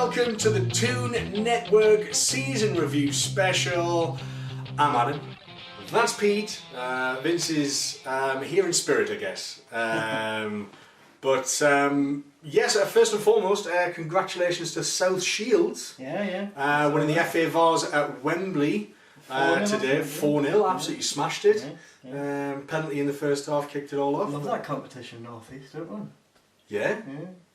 welcome to the Toon Network Season Review Special. I'm Adam. That's Pete. Vince is here in spirit, I guess. Yes, first and foremost, congratulations to South Shields. Winning the FA Vars at Wembley today, 4-0. Absolutely smashed it. Penalty in the first half, kicked it all off. Love that competition, North East, don't we? Yeah.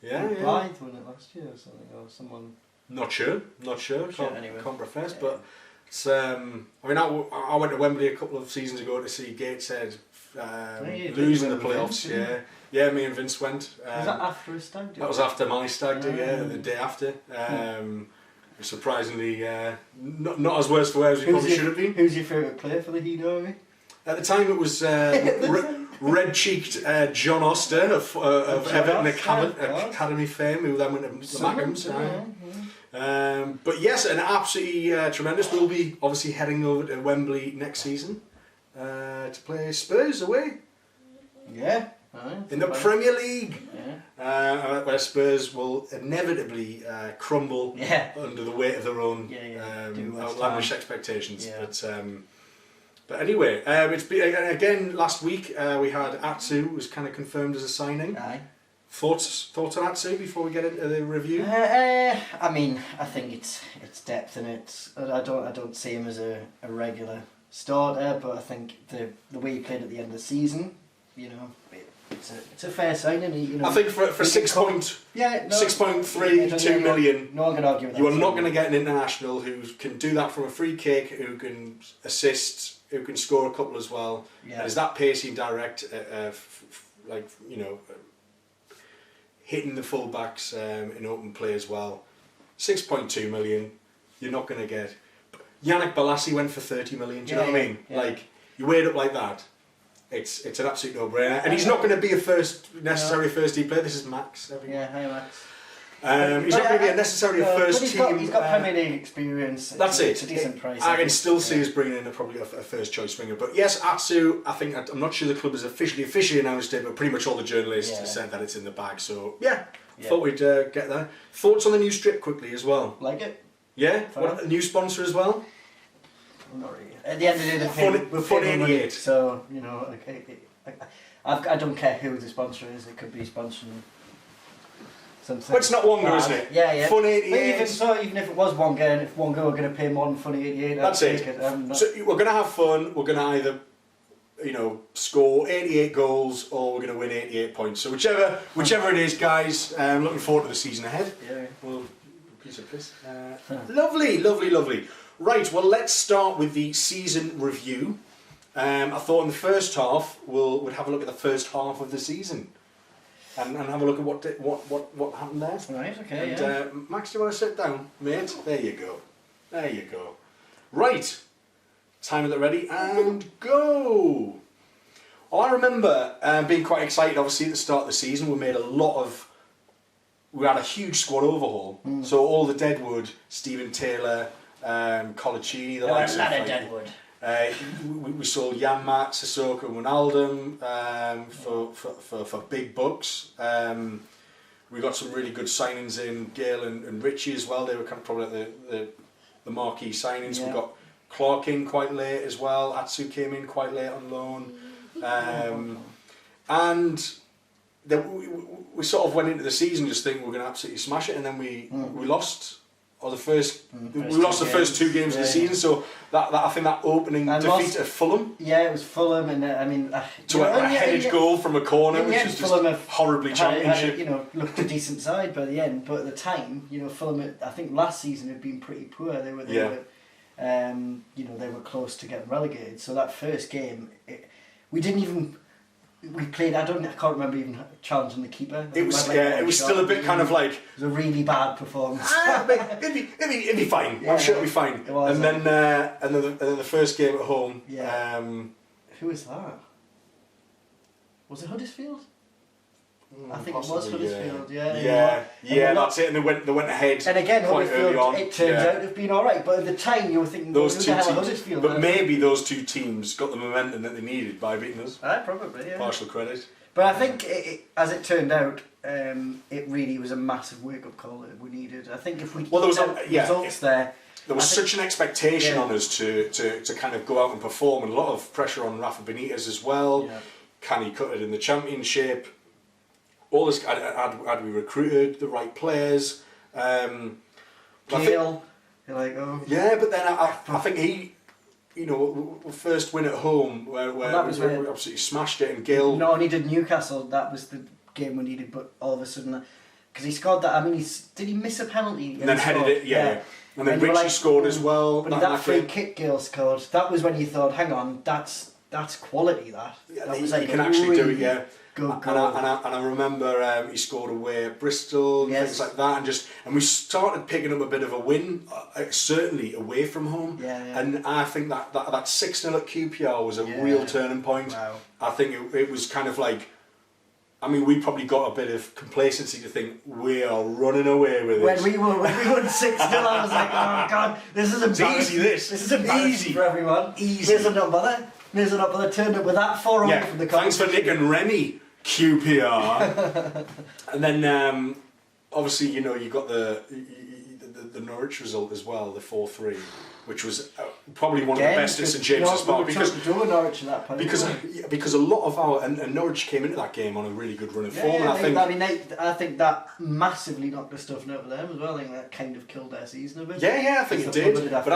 Blythe won it last year or something, or someone. Not sure. Anyway. Can't profess, but it's. I went to Wembley a couple of seasons ago to see Gateshead losing the playoffs. Me and Vince went. Was that after a stag do? That was after my stag do. The day after. Surprisingly, not as worse for wear as we probably should have been. Who's your favourite player for the Heat Army? At the time, it was red-cheeked John Oster of Everton Academy fame, who then went to the Mackhams. But yes, an absolutely tremendous. We'll be obviously heading over to Wembley next season to play Spurs away. In the Premier League, where Spurs will inevitably crumble under the weight of their own outlandish expectations. But anyway, it's been, again last week we had Atsu was kind of confirmed as a signing. Thoughts on Atsu before we get into the review? I mean, I think it's depth in it. I don't see him as a regular starter, but I think the way he played at the end of the season, it's a fair signing. I think for 6.32 million, no one can argue with that. You are not going to get an international who can do that from a free kick, who can assist, who can score a couple as well. And is that pacey and direct, hitting the full-backs in open play as well. 6.2 million, you're not going to get. Yannick Bolasie went for 30 million, do you know what I mean? You weigh it up like that. It's an absolute no-brainer, and he's not going to be a first team player. This is Max. Hi Max. He's not going to be necessarily a first team. He's got Premier League experience. That's it. It's a decent price. I can still see us bringing in probably a first choice winger. But yes, Atsu. I'm not sure the club has officially announced it, but pretty much all the journalists have said that it's in the bag. So thought we'd get that. Thoughts on the new strip quickly as well. Like it? Yeah. What, a new sponsor as well. Not really. At the end of the day, we're Fun 88. So I don't care who the sponsor is. It could be sponsoring something. Well, it's not Wonga, isn't it? Yeah. Fun 88. Even if it was Wonga, and if Wonga were going to pay more than Fun 88, that's it. So we're going to have fun. We're going to either, score 88 goals, or we're going to win 88 points. So whichever it is, guys. Looking forward to the season ahead. Well, piece of piss. Lovely. Right, well, let's start with the season review. I thought in the first half we'd have a look at the first half of the season, and have a look at what happened there. Right. Okay. And Max, do you want to sit down, mate? There you go. Right, time at the ready and go. Well, I remember being quite excited. Obviously, at the start of the season, we had a huge squad overhaul. So all the Deadwood, Stephen Taylor. Colaccini, the likes of Deadwood. We sold Yanmat, Sissoko, and Wijnaldum for big bucks. We got some really good signings in, Gale and Richie as well. They were kind of probably the marquee signings. We got Clark in quite late as well. Atsu came in quite late on loan, and then we sort of went into the season just thinking we're going to absolutely smash it, and then we lost. We lost the first two games of the season, so that I think that opening defeat at Fulham. Yeah, it was Fulham, and a headed goal from a corner, which was just horribly Championship. Looked a decent side by the end, but at the time, Fulham, I think last season had been pretty poor. They were close to getting relegated. So that first game, we played. I can't remember even challenging the keeper. It was still a bit kind of like. It was a really bad performance. It'd be fine. I'm sure it'll be fine. And then the first game at home. Who was that? Was it Huddersfield? I think possibly, it was Huddersfield. That's it. And they went ahead. And again, quite early on. It turns out to have been all right. But at the time, you were thinking those two teams. Huddersfield. But maybe those two teams got the momentum that they needed by beating us. Probably. Yeah. Partial credit. But I think, as it turned out, it really was a massive wake-up call that we needed. I think if we results there... There was such an expectation on us to kind of go out and perform, and a lot of pressure on Rafa Benitez as well. Yeah. Can he cut it in the Championship? All this, had we recruited the right players? Gale, you're like, oh. Yeah, but then I think he, first win at home where we absolutely smashed it, and Gale... Not only did Newcastle, that was the game we needed, but all of a sudden, because he scored that, I mean, did he miss a penalty? And then headed it, yeah. And then Richie scored as well. But that free kick Gale scored, that was when you thought, hang on, that's quality, that. Yeah, that was like can actually do it, yeah. Good goal. And I remember he scored away at Bristol, things like that, and we started picking up a bit of a win, certainly away from home. Yeah. And I think that 6-0 at QPR was a real turning point. Wow. I think it was kind of like, I mean, we probably got a bit of complacency to think we are running away with this. When we won 6-0, I was like, oh God, this is embarrassing. It's easy, this is embarrassing for everyone. Easy. There's not bother. Turned up with that 4 away from the competition. Thanks for Nick and Remy, QPR. And then, obviously, you got the Norwich result as well, the 4-3. Which was probably one of the best at St James's Park because a lot of our and Norwich came into that game on a really good run of form. And I think that massively knocked the stuffing out of them as well. I think that kind of killed their season a bit. Yeah, I think it did. But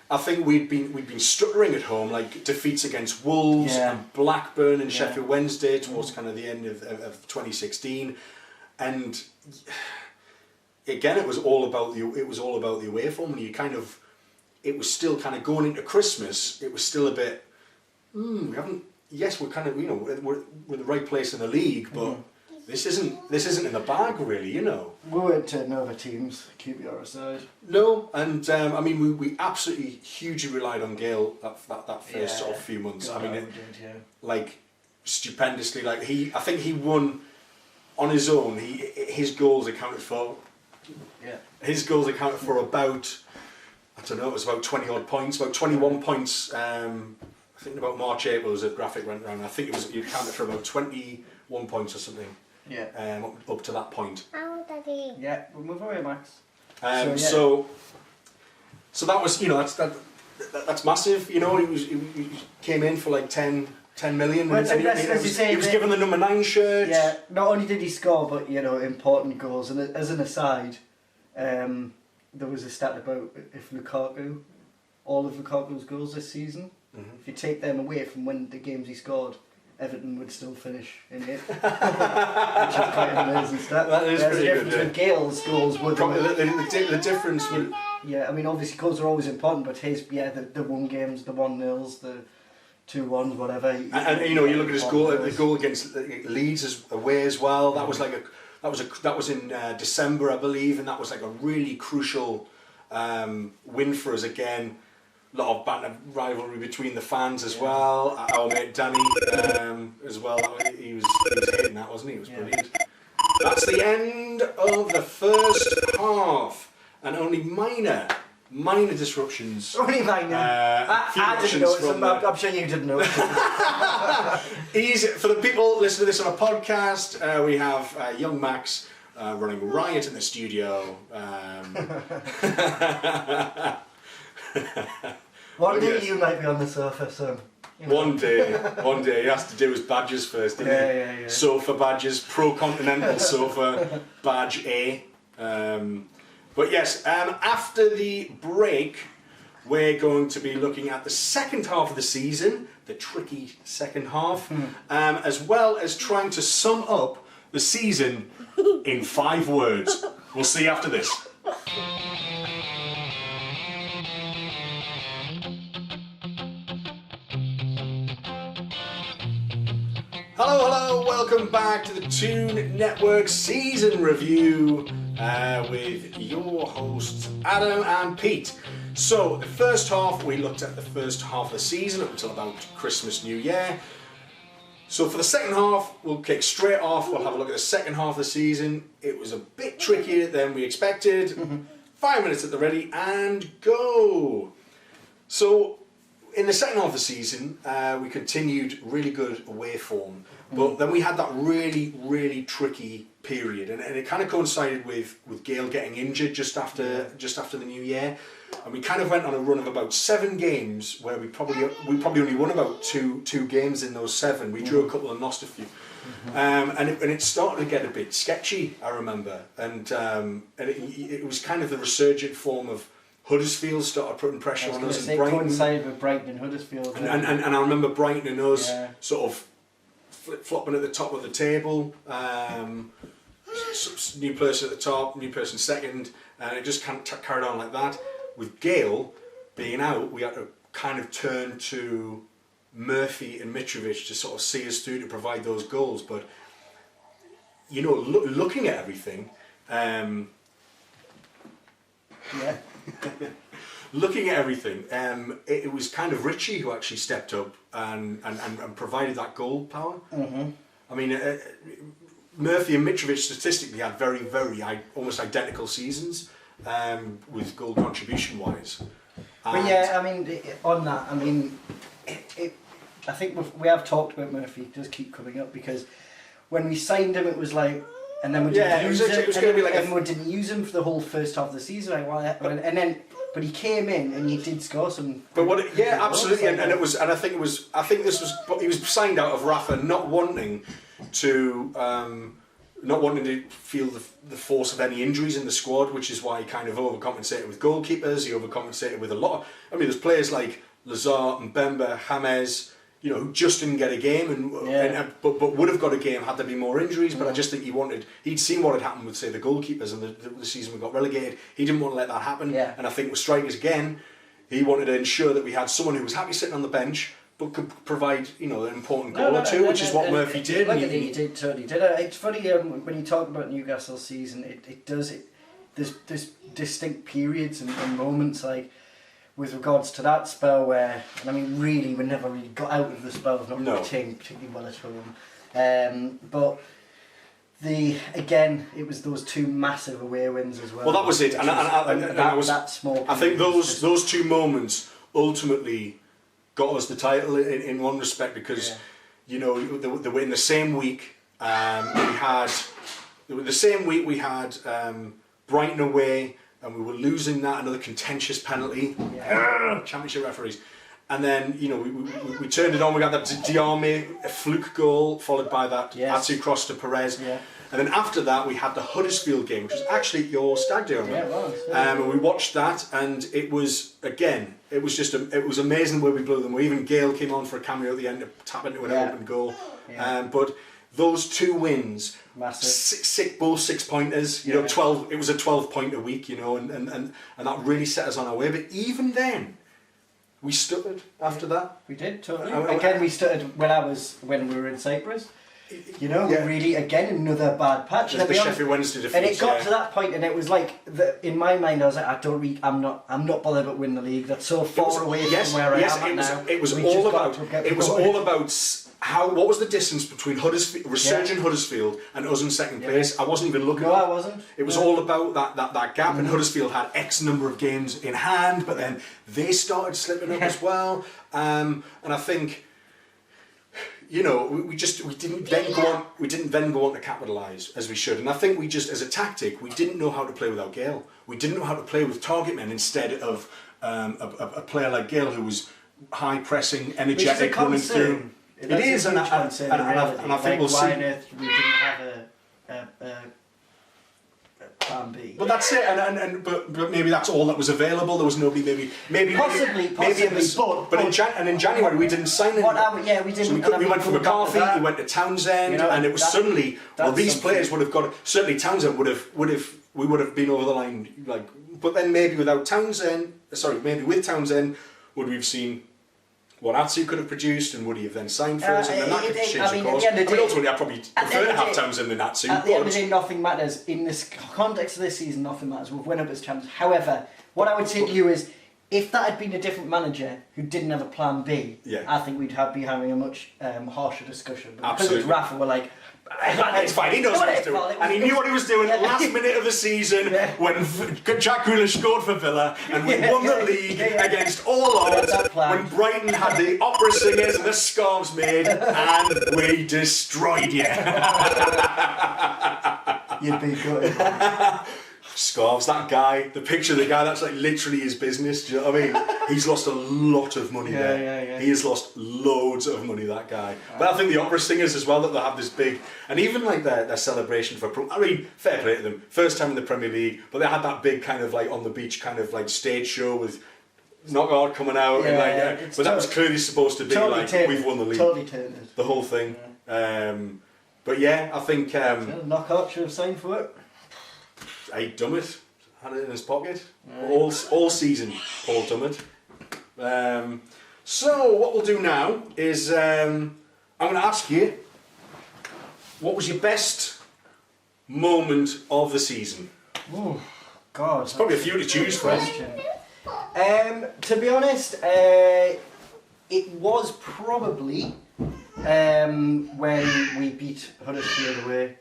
I think we'd been stuttering at home, like defeats against Wolves and Blackburn and Sheffield Wednesday towards kind of the end of 2016, and again it was all about the away form, and you kind of. It was still kind of going into Christmas. It was still a bit. We haven't. Yes, we're kind of. We're in the right place in the league, but this isn't in the bag really. We weren't turning over teams. QPR aside. No, and I mean we absolutely hugely relied on Gale that first sort of few months. God, I mean, like stupendously. Like I think he won on his own. His goals accounted for. Yeah. His goals accounted for about. I don't know, it was about 20 odd points, about 21 points. I think about March, April as a graphic went around. I think you counted for about 21 points or something. Yeah. Up to that point. Oh, Daddy. Yeah, we'll move away, Max. So that was, that's massive. He came in for like 10 million. Well, he was given the number 9 shirt. Yeah, not only did he score, but important goals. And as an aside, there was a stat about if all of Lukaku's goals this season, if you take them away from when the games he scored, Everton would still finish in it. Which is quite an amazing stat. That is pretty good. With Gale's goals would the difference would. Yeah, I mean obviously goals are always important, but his the 1 games, the 1-0s, the 2-1s, whatever. And you look at his goal, the goal against Leeds away as well. That was like that was in December, I believe, and that was like a really crucial win for us again. A lot of banter rivalry between the fans as well. Our mate Danny as well. He was hitting that, wasn't he? It was brilliant. That's the end of the first half, and only minor disruptions. Only minor. I didn't notice. I'm sure you didn't notice. Easy for the people listening to this on a podcast. We have young Max running riot in the studio. One day you might be on the sofa, son. One day he has to do his badges first, didn't he? Yeah. Sofa badges, Pro Continental sofa, badge A. But yes, after the break, we're going to be looking at the second half of the season, the tricky second half, as well as trying to sum up the season in 5 words. We'll see you after this. Hello, welcome back to the Toon Network season review with your hosts Adam and Pete. So the first half, we looked at the first half of the season up until about Christmas, New Year. So for the second half, we'll kick straight off, we'll have a look at the second half of the season. It was a bit trickier than we expected. 5 minutes at the ready and go. So in the second half of the season, we continued really good away form, but then we had that really, really tricky period, and it kind of coincided with Gale getting injured just after the new year, and we kind of went on a run of about 7 games where we probably only won about two games in those 7. We drew a couple and lost a few. And it started to get a bit sketchy, I remember, and it was kind of the resurgent form of Huddersfield started putting pressure on us, and Brighton coincided with Brighton and Huddersfield. And I remember Brighton and us sort of flip-flopping at the top of the table. New person at the top, new person second, and it just kind of carried on like that. With Gale being out, we had to kind of turn to Murphy and Mitrovic to sort of see us through, to provide those goals. But you know, looking at everything, looking at everything, it was kind of Richie who actually stepped up and provided that goal power. I mean, Murphy and Mitrovic statistically had very, very almost identical seasons with goal contribution wise. But yeah, I mean, on that, I mean, I think we have talked about Murphy. It does keep coming up because when we signed him, it was like, and then we didn't use him. It was going to be like everyone didn't use him for the whole first half of the season. Like, well, and then, but he came in and he did score some. But absolutely, and it was, and I think this was, he was signed out of Rafa not wanting to feel the force of any injuries in the squad, which is why he kind of overcompensated with goalkeepers. He overcompensated with a lot of, I mean, there's players like Lazar and Bemba, James, you know, who just didn't get a game, but would have got a game had there been more injuries. But I just think he'd seen what had happened with, say, the goalkeepers, and the season we got relegated. He didn't want to let that happen. And I think with strikers again, he wanted to ensure that we had someone who was happy sitting on the bench but could provide, you know, an important goal or two, which is what Murphy did. He totally did. It's funny when you talk about Newcastle's season, there's distinct periods and moments, like with regards to that spell where, and I mean, really, we never really got out of the spell of not playing particularly well at home. But it was those 2 massive away wins as well. Well, that was it, I think those 2 moments ultimately got us the title in one respect, because you know, they were in the same week. We had Brighton away, and we were losing that, another contentious penalty. Championship referees. And then, you know, we turned it on. We got that Diarmi fluke goal, followed by that Atsu cross to Perez. And then after that, we had the Huddersfield game, which was actually at your stag do. Yeah, it was. And we watched that, and it was amazing where we blew them away. Even Gale came on for a cameo at the end to tap into an open goal. But those 2 wins, massive. Both 6-pointers. You know, 12. It was a 12-point a week. You know, and that really set us on our way. But even then, we stuttered after that. We did totally. Again, we stuttered when we were in Cyprus. You know, really, again, another bad patch. The Sheffield Wednesday defeat. And it got to that point, and it was like, in my mind, I was like, I'm not bothered about winning the league. That's so far away from where I am now. It was all about what was the distance between resurgent Huddersfield and us in second place. I wasn't even looking. No, I wasn't. It was all about that gap, and Huddersfield had X number of games in hand, but then they started slipping up as well. And I think, you know, we didn't then go on to capitalise as we should. And I think we just, as a tactic, we didn't know how to play without Gale. We didn't know how to play with target men instead of a player like Gale, who was high pressing, energetic, running through. It is, and I think we'll see. We didn't have a plan B. But that's it, but maybe that's all that was available. There was nobody, possibly. But in January we didn't sign anyone. We didn't. So we went from McCarthy, we went to Townsend, you know, and it was suddenly. Well, these players would have got. Certainly Townsend would have. We would have been over the line. Like, but then maybe with Townsend, would we have seen what Atsu could have produced, and would he have then signed for us, and then that could change the course. Ultimately, I'd probably prefer to have Townsend than Atsu. At the end of the day, nothing matters. In this context of this season, nothing matters. We've won up as champions. However, what I would say to you is, if that had been a different manager who didn't have a plan B, I think we'd be having a much harsher discussion. But because it's Rafa, we're like, It's fine, he knows what he's doing. And he knew what he was doing last minute of the season when Jack Grealish scored for Villa and we won the league against all odds when Brighton had the opera singers and the scarves made and we destroyed you. You'd be good. Scarves, that guy, the picture of the guy, that's like literally his business, do you know what I mean? He's lost a lot of money there. Yeah. He has lost loads of money, that guy. But I think the opera singers as well, that they have this big, and even like their celebration for, I mean, fair play to them, first time in the Premier League, but they had that big kind of like on the beach kind of like stage show with Knockout coming out, and like, but that was clearly supposed to be totally like, tainted. we've won the league. Totally tainted. The whole thing. But yeah, I think... Knockout should have signed for it. Hey, Dummett had it in his pocket all season. Paul Dummett. So what we'll do now is I'm going to ask you, what was your best moment of the season? Oh, God. There's probably a few to choose from. To be honest, it was probably when we beat Huddersfield away.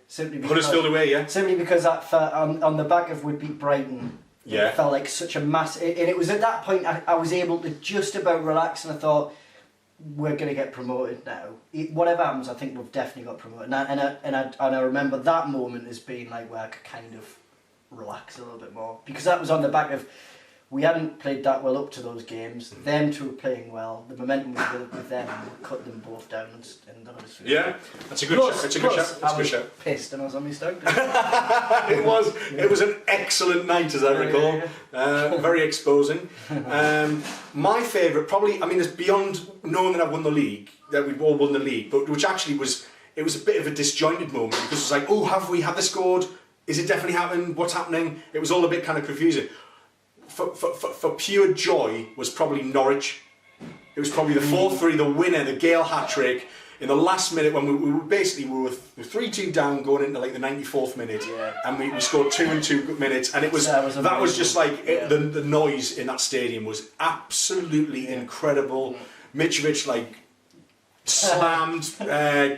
Huddersfield away, yeah. Simply because that on the back of we beat Brighton. Yeah. It felt like such a mass, and it was at that point I was able to just about relax, and I thought, we're going to get promoted now. Whatever happens, I think we've definitely got promoted. And I remember that moment as being like where I could kind of relax a little bit more, because that was on the back of, we hadn't played that well up to those games. Them two were playing well. The momentum was with them, and we cut them both down in the Huddersfield. Yeah, that's a good shout. It's a good shout. I was pissed and I was on my stone. It was an excellent night, as I recall. Very exposing. My favourite, probably, I mean, it's beyond knowing that I've won the league, that we've all won the league, but which actually was a bit of a disjointed moment, because it was like, oh, have they scored? Is it definitely happened? What's happening? It was all a bit kind of confusing. For pure joy was probably Norwich. It was probably the 4-3, the winner, the Gale hat-trick in the last minute when we were 3-2 down going into like the 94th minute, and we scored 2 in 2 minutes, and it was that was just like the noise in that stadium was absolutely incredible. Mitrovic like slammed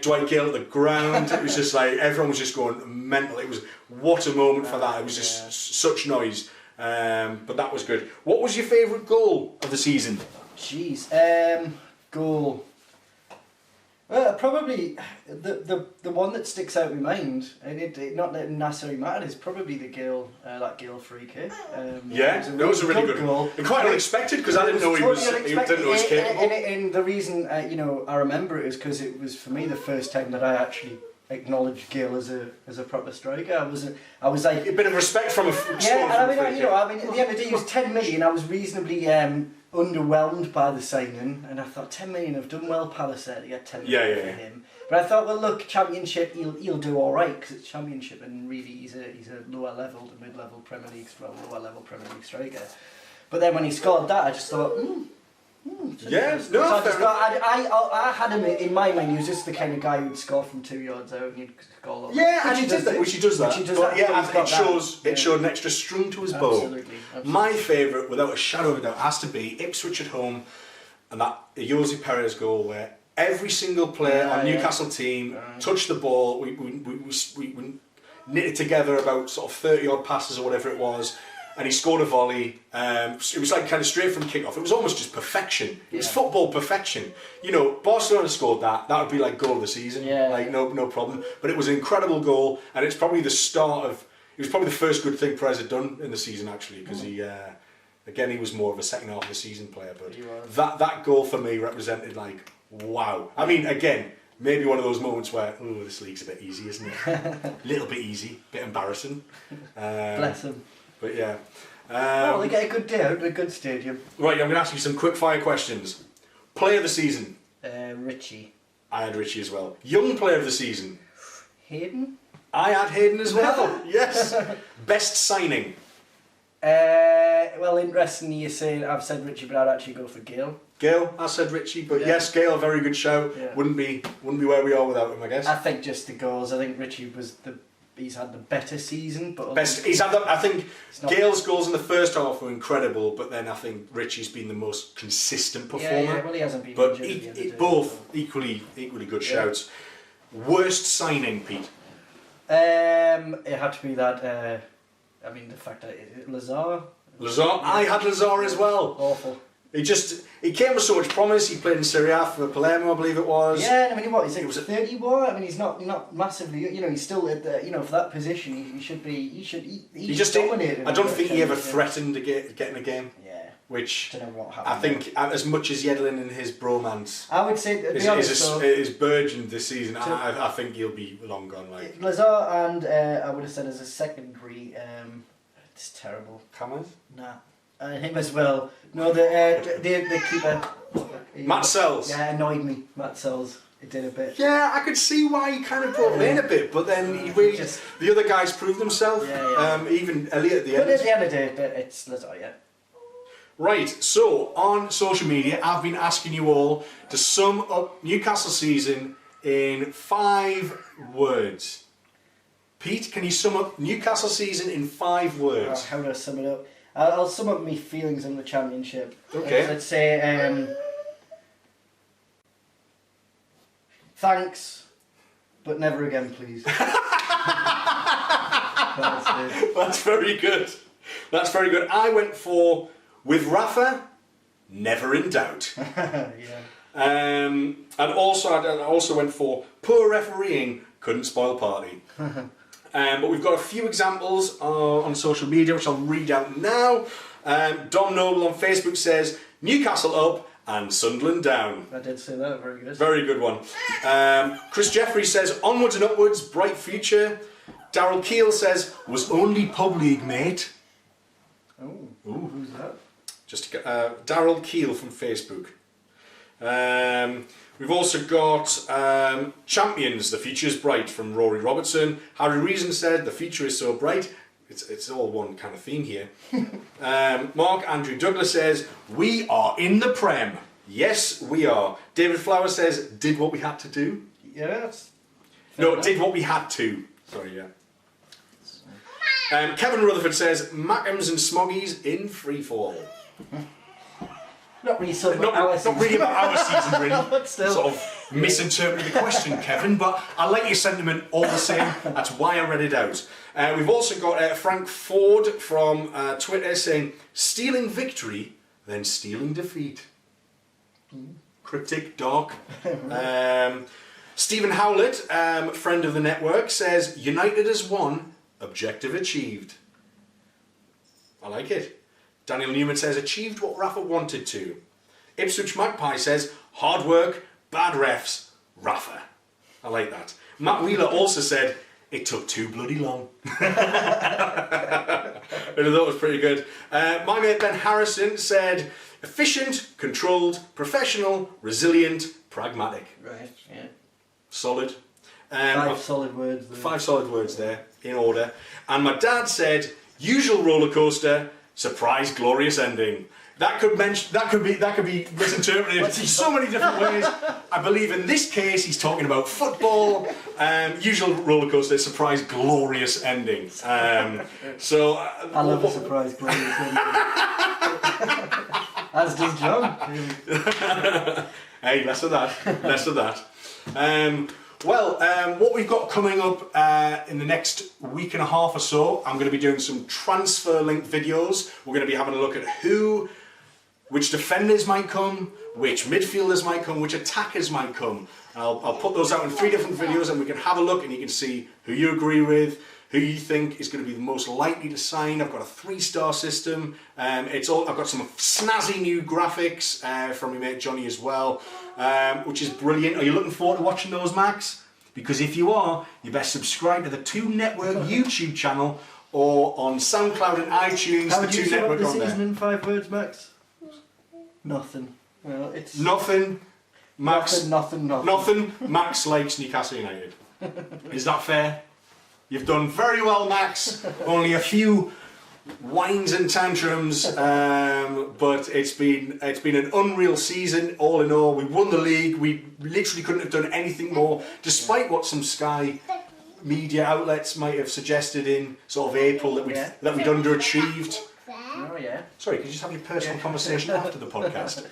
Dwight Gale at the ground. It was just like everyone was just going mental. It was what a moment for that. It was just such noise. But that was good. What was your favourite goal of the season? Jeez, goal. Well, probably the one that sticks out in my mind, and it not necessarily mattered, is probably the Gale, that Gale free kick. That was a really good goal. And quite unexpected, because I didn't know he was capable. And the reason I remember it is because it was for me the first time that I actually acknowledged Gale as a proper striker. I was like a bit of respect from a at the end of the day he was 10 million. I was reasonably underwhelmed by the signing, and I thought 10 million have done well, Palace there to get 10 million for him. But I thought, well, look, Championship, he'll do all right, because it's Championship, and really he's a lower level to mid-level Premier League, lower level Premier League striker. But then when he scored that, I just thought, I had him in my mind. He was just the kind of guy who'd score from 2 yards out and he'd score. And he does that. It showed an extra string to his bow. Absolutely. My favourite, without a shadow of a doubt, has to be Ipswich at home, and that Jose Perez goal where every single player on Newcastle team touched the ball. We knitted together about sort of 30 odd passes or whatever it was. And he scored a volley. It was like kind of straight from kick-off. It was almost just perfection. It was football perfection. Barcelona scored that. That would be like goal of the season. Like no problem. But it was an incredible goal, and it's probably the start of. It was probably the first good thing Perez had done in the season actually, because he was more of a second half of the season player. But that goal for me represented like wow. I mean, again, maybe one of those moments where this league's a bit easy, isn't it? A little bit easy, bit embarrassing. Bless him. But yeah. They get a good day out at a good stadium. Right, I'm going to ask you some quick-fire questions. Player of the season? Richie. I had Richie as well. Young player of the season? Hayden? I had Hayden as well, yes. Best signing? Well, interestingly you say I've said Richie, but I'd actually go for Gale. Gale, I said Richie, but yes, Gale, very good show. Yeah. Wouldn't be where we are without him, I guess. I think just the goals. I think Richie he's had the better season, but I think Gale's goals in the first half were incredible, but then I think Richie's been the most consistent performer. Well, he hasn't been. But both equally good shouts. Worst signing, Pete? It had to be that. I mean, the fact that Lazar. I had Lazar as well. Awful. He came with so much promise. He played in Serie A for Palermo, I believe it was. Yeah, I mean, what, he's like 31? I mean, he's not massively, he's still at the, for that position, he should be, he just dominated. I don't think he ever threatened to get in a game. Yeah. Which, I don't know what happened. I think, as much as Yedlin and his bromance I would say, is burgeoned this season, I think he'll be long gone. Like Lazar and, I would have said as a secondary, it's terrible. Cameron? Nah. Him as well. No, the keeper. Matt Sells. Yeah, annoyed me. Matt Sells. It did a bit. Yeah, I could see why he kind of brought him in a bit, but then the other guys proved themselves. Yeah. Even Elliot at the end. But at the end of the day, it's Lazar, yeah. Right, so on social media, I've been asking you all to sum up Newcastle season in 5 words. Pete, can you sum up Newcastle season in 5 words? How do I sum it up? I'll sum up my feelings on the championship. Okay. Let's say, thanks, but never again, please. That's very good. That's very good. I went for, with Rafa, never in doubt. Yeah. And also, I also went for, poor refereeing, couldn't spoil party. But we've got a few examples on social media, which I'll read out now. Dom Noble on Facebook says, Newcastle up and Sunderland down. I did say that, very good. Very good one. Chris Jeffrey says, onwards and upwards, bright future. Daryl Keel says, was only pub league, mate. Oh, who's that? Just Daryl Keel from Facebook. We've also got Champions, the future's bright from Rory Robertson. Harry Reason said, the future is so bright. It's all one kind of theme here. Mark Andrew Douglas says, we are in the Prem. Yes, we are. David Flower says, did what we had to do. Yeah, that's... Did what we had to. Sorry, yeah. Kevin Rutherford says, Mackems and Smoggies in free fall. Not really not really about our season, really. But still. Sort of misinterpreted the question, Kevin, but I like your sentiment all the same. That's why I read it out. We've also got Frank Ford from Twitter saying, stealing victory, then stealing defeat. Cryptic, dark. Stephen Howlett, friend of the network, says, United has won, objective achieved. I like it. Daniel Newman says, achieved what Rafa wanted to. Ipswich Magpie says, hard work, bad refs, Rafa. I like that. Matt Wheeler also said, it took too bloody long. I thought it was pretty good. My mate Ben Harrison said, efficient, controlled, professional, resilient, pragmatic. Right, yeah. Solid. 5 solid words there. 5 solid words there, in order. And my dad said, usual roller coaster, surprise, glorious ending. That could be misinterpreted so many different ways. I believe in this case he's talking about football. Usual roller coaster, surprise, glorious ending. I love a surprise, glorious ending. As does John. Hey, less of that. Less of that. What we've got coming up in the next week and a half or so, I'm going to be doing some transfer link videos. We're going to be having a look at which defenders might come, which midfielders might come, which attackers might come. I'll put those out in 3 different videos and we can have a look and you can see who you agree with, who you think is going to be the most likely to sign. I've got a 3-star system. I've got some snazzy new graphics from my mate Johnny as well, which is brilliant. Are you looking forward to watching those, Max? Because if you are, you best subscribe to the Toon Network YouTube channel or on SoundCloud and iTunes. How the would you Toon sum up Network the on there. season in 5 words, Max? Nothing. Well, it's... Nothing. Max. Nothing. Nothing. Max likes Newcastle United. Is that fair? You've done very well, Max. Only a few whines and tantrums, but it's been an unreal season. All in all, we won the league. We literally couldn't have done anything more, despite what some Sky media outlets might have suggested in sort of April that we'd underachieved. Oh yeah. Sorry, could you just have your personal conversation after the podcast?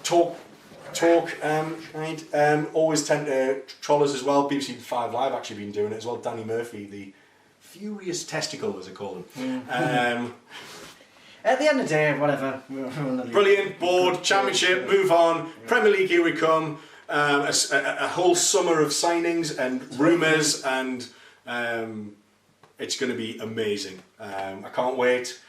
Talk talk. Right. Always tend to troll us as well. BBC 5 Live actually been doing it as well. Danny Murphy, the Furious Testicle, as I call him. At the end of the day, whatever. Brilliant. Board. Championship. Move on. Premier League. Here we come. A whole summer of signings and rumours, and it's going to be amazing. I can't wait.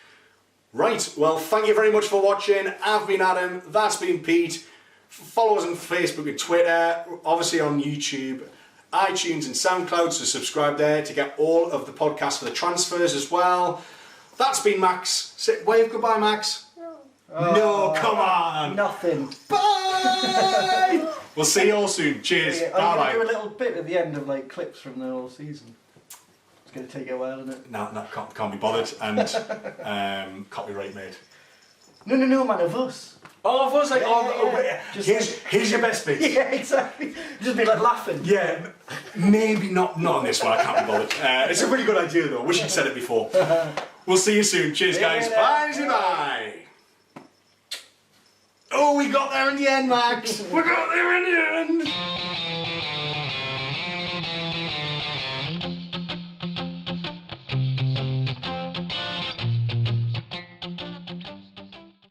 Right, well, thank you very much for watching. I've been Adam, that's been Pete. Follow us on Facebook and Twitter, obviously on YouTube, iTunes and SoundCloud, so subscribe there to get all of the podcasts for the transfers as well. That's been Max. Wave goodbye, Max. No, come on. Nothing. Bye! We'll see you all soon. Cheers. Yeah, I'm going to do a little bit at the end of like clips from the whole season. It's going to take a while, isn't it? No, can't be bothered. And copyright mate. No, man, of us. Oh, of us, like, here's your best bit. Yeah, exactly. Just be like laughing. Yeah, maybe not on this one, I can't be bothered. It's a really good idea though, wish you'd said it before. We'll see you soon. Cheers, guys. Bye. Oh, we got there in the end, Max. We got there in the end.